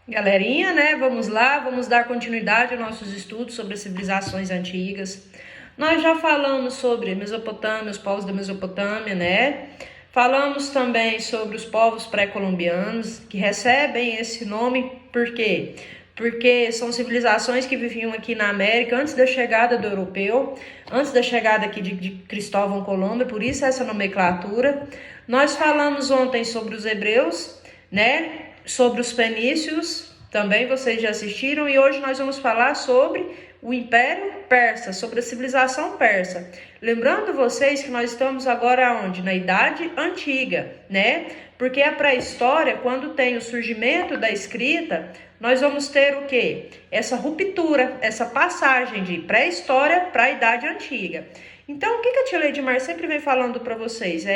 Galerinha, né? Vamos lá, vamos dar continuidade aos nossos estudos sobre as civilizações antigas. Nós já falamos sobre Mesopotâmia, os povos da Mesopotâmia, né? Falamos também sobre os povos pré-colombianos, que recebem esse nome por quê? Porque são civilizações que viviam aqui na América antes da chegada do europeu, antes da chegada aqui de Cristóvão Colombo, por isso essa nomenclatura. Nós falamos ontem sobre os hebreus, né? Sobre os fenícios, também vocês já assistiram, e hoje nós vamos falar sobre o Império Persa, sobre a civilização persa. Lembrando vocês que nós estamos agora onde? Na Idade Antiga, né? Porque a pré-história, quando tem o surgimento da escrita, nós vamos ter o quê? Essa ruptura, essa passagem de pré-história para a Idade Antiga. Então, o que a tia Leidmar sempre vem falando para vocês?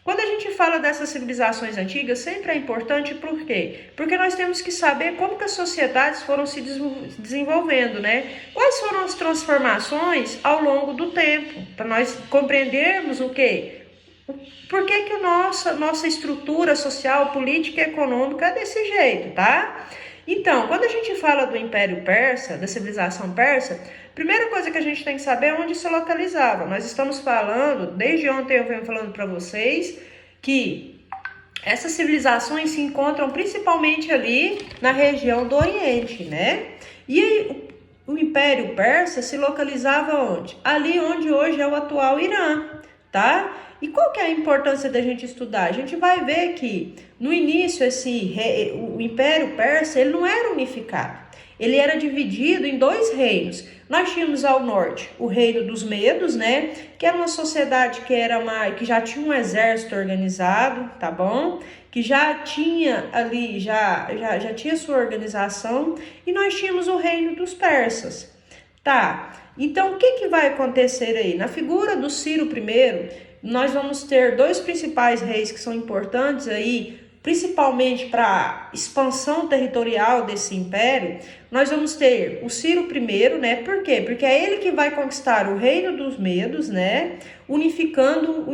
Quando a gente fala dessas civilizações antigas, sempre é importante, por quê? Porque nós temos que saber como que as sociedades foram se desenvolvendo, né? Quais foram as transformações ao longo do tempo, para nós compreendermos o quê? Por que a nossa estrutura social, política e econômica é desse jeito, tá? Então, quando a gente fala do Império Persa, da civilização persa, primeira coisa que a gente tem que saber é onde se localizava. Nós estamos falando, desde ontem eu venho falando para vocês, que essas civilizações se encontram principalmente ali na região do Oriente, né? E o Império Persa se localizava onde? Ali onde hoje é o atual Irã, tá? E qual que é a importância da gente estudar? A gente vai ver que no início o Império Persa ele não era unificado. Ele era dividido em dois reinos. Nós tínhamos ao norte o reino dos Medos, né? Que era uma sociedade que já tinha um exército organizado, tá bom? Que já tinha ali, já tinha sua organização. E nós tínhamos o reino dos persas. Tá, então o que vai acontecer aí? Na figura do Ciro I, nós vamos ter dois principais reis que são importantes aí, principalmente para a expansão territorial desse império. Nós vamos ter o Ciro I, né? Por quê? Porque é ele que vai conquistar o reino dos Medos, né? Unificando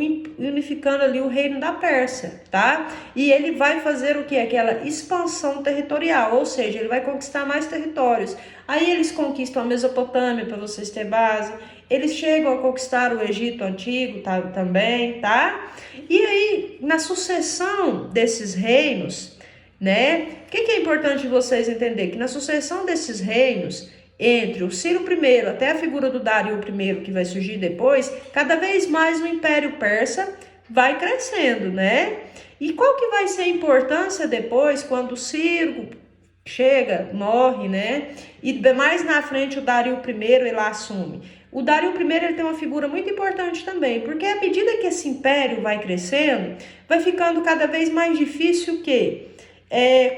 ali o reino da Pérsia, tá? E ele vai fazer o quê? Aquela expansão territorial, ou seja, ele vai conquistar mais territórios. Aí eles conquistam a Mesopotâmia, para vocês terem base. Eles chegam a conquistar o Egito Antigo também, tá? E aí, na sucessão desses reinos, né? O que é importante vocês entenderem? Que na sucessão desses reinos, entre o Ciro I até a figura do Dário I, que vai surgir depois, cada vez mais o Império Persa vai crescendo, né? E qual que vai ser a importância depois, quando o Ciro chega, morre, né? E mais na frente o Dário I ele assume. O Dário I ele tem uma figura muito importante também, porque à medida que esse império vai crescendo, vai ficando cada vez mais difícil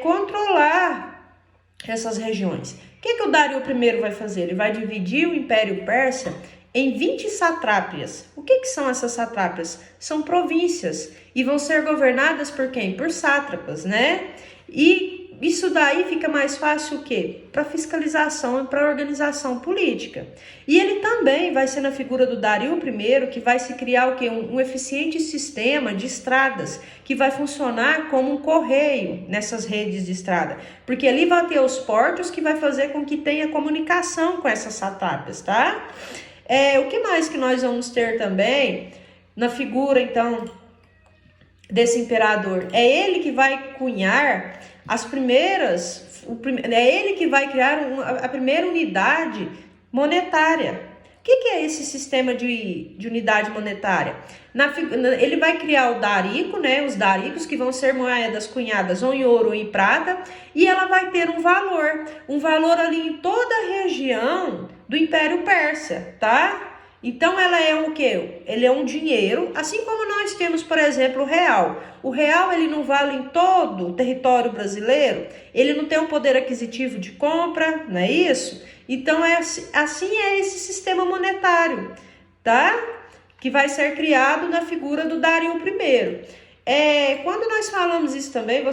controlar essas regiões. O que o Dário I vai fazer? Ele vai dividir o Império Persa em 20 satrápias. O que são essas satrápias? São províncias e vão ser governadas por quem? Por sátrapas, né? E isso daí fica mais fácil o quê? Para fiscalização e para organização política. E ele também vai ser na figura do Dário I que vai se criar o quê? Um eficiente sistema de estradas que vai funcionar como um correio nessas redes de estrada. Porque ali vai ter os portos que vai fazer com que tenha comunicação com essas satrápias, tá? O que mais que nós vamos ter também na figura, então, desse imperador? É ele que vai cunhar é ele que vai criar a primeira unidade monetária. O que é esse sistema de unidade monetária? Ele vai criar o darico, né? Os daricos, que vão ser moedas cunhadas ou em ouro ou em prata, e ela vai ter um valor ali em toda a região do Império Persa, tá? Então, ela é o quê? Ele é um dinheiro, assim como nós temos, por exemplo, o real. O real, ele não vale em todo o território brasileiro, ele não tem um poder aquisitivo de compra, não é isso? Então, assim é esse sistema monetário, tá? Que vai ser criado na figura do Dário I. Quando nós falamos isso também,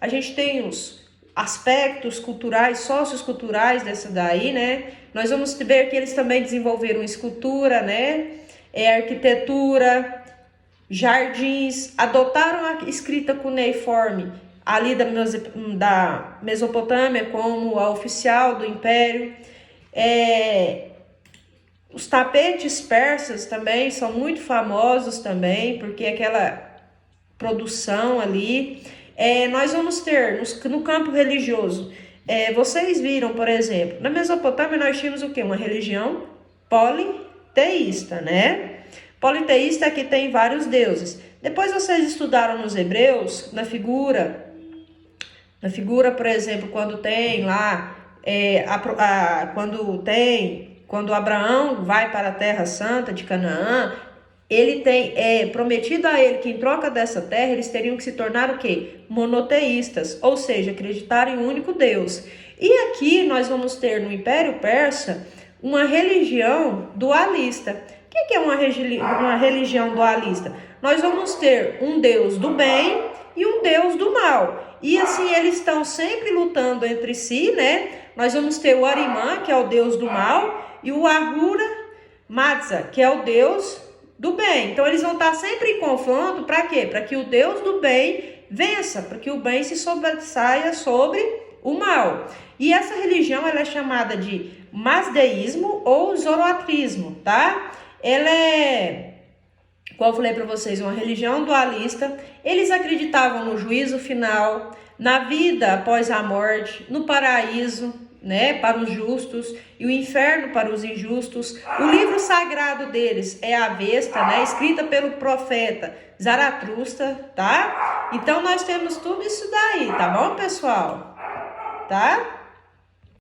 a gente tem os aspectos culturais, socioculturais dessa daí, né? Nós vamos ver que eles também desenvolveram escultura, né? Arquitetura, jardins, adotaram a escrita cuneiforme ali da Mesopotâmia como a oficial do império. Os tapetes persas também são muito famosos também, porque aquela produção ali. Nós vamos ter no campo religioso, vocês viram, por exemplo, na Mesopotâmia nós tínhamos o quê? Uma religião politeísta, né? Politeísta que tem vários deuses. Depois vocês estudaram nos Hebreus, na figura, por exemplo, quando tem lá, quando Abraão vai para a terra santa de Canaã, ele tem prometido a ele que em troca dessa terra eles teriam que se tornar o quê? Monoteístas, ou seja, acreditar em um único Deus. E aqui nós vamos ter no Império Persa uma religião dualista. O que é uma religião dualista? Nós vamos ter um Deus do bem e um Deus do mal. E assim eles estão sempre lutando entre si, né? Nós vamos ter o Arimã, que é o Deus do mal, e o Ahura Mazda, que é o Deus do bem. Então eles vão estar sempre em confronto, para quê? Para que o Deus do bem vença, para que o bem se sobressaia sobre o mal. E essa religião ela é chamada de Mazdeísmo ou Zoroatrismo, tá? Ela como eu falei para vocês, uma religião dualista. Eles acreditavam no juízo final, na vida após a morte, no paraíso, né, para os justos e o inferno para os injustos. O livro sagrado deles é a Avesta, né, escrita pelo profeta Zaratustra, tá? Então nós temos tudo isso daí, tá bom, pessoal? Tá?